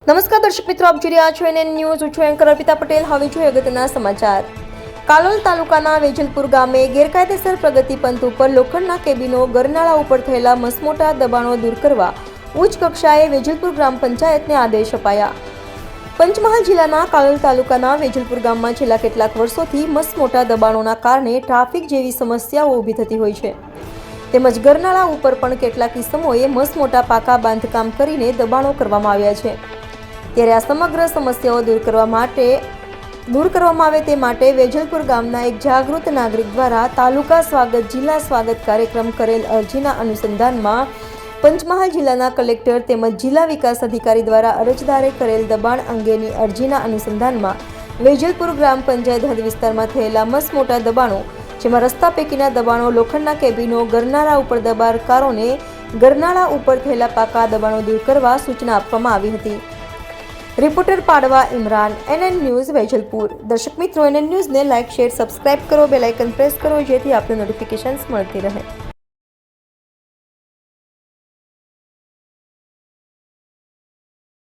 નમસ્કાર દર્શક મિત્રો, આપ જોઈ રહ્યા છો એનએન ન્યૂઝ. હું છું એન્કર અર્પિતા પટેલ. હવે જોઈએ અગત્યના સમાચાર. કાલોલ તાલુકાના વેજલપુર ગામે ગેરકાયદેસર પ્રગતિ પંથ ઉપર લોખંડના કેબિનો ગરનાળા ઉપર થયેલા મસમોટા દબાણો દૂર કરવા ઉચ્ચ કક્ષાએ વેજલપુર ગ્રામ પંચાયતને આદેશ અપાયા. પંચમહાલ જિલ્લાના કાલોલ તાલુકાના વેજલપુર ગામમાં છેલ્લા કેટલાક વર્ષોથી મસમોટા દબાણોના કારણે ટ્રાફિક જેવી સમસ્યાઓ ઊભી થતી હોય છે. તેમજ ગરનાળા ઉપર પણ કેટલાક કિસ્સાઓએ મસમોટા પાકા બાંધકામ કરીને દબાણો કરવામાં આવ્યા છે. ત્યારે આ સમગ્ર સમસ્યાઓ દૂર કરવામાં આવે તે માટે વેજલપુર ગામના એક જાગૃત નાગરિક દ્વારા તાલુકા સ્વાગત જિલ્લા સ્વાગત કાર્યક્રમ કરેલ અરજીના અનુસંધાનમાં પંચમહાલ જિલ્લાના કલેક્ટર તેમજ જિલ્લા વિકાસ અધિકારી દ્વારા અરજદારે કરેલ દબાણ અંગેની અરજીના અનુસંધાનમાં વેજલપુર ગ્રામ પંચાયત હદ વિસ્તારમાં થયેલા મસમોટા દબાણો, જેમાં રસ્તા પૈકીના દબાણો, લોખંડના કેબિનો, ગરનાળા ઉપર દબાણકારોને ગરનાળા ઉપર થયેલા પાકા દબાણો દૂર કરવા સૂચના આપવામાં આવી હતી. રિપોર્ટર પાડવા ઇમરાન, એનએન ન્યૂઝ વેજલપુર. દર્શક મિત્રો, એનએન ન્યૂઝને લાઇક, શેર, સબસ્ક્રાઇબ કરો, બેલ આઇકન પ્રેસ કરો જેથી આપને નોટિફિકેશન્સ મળતી રહે.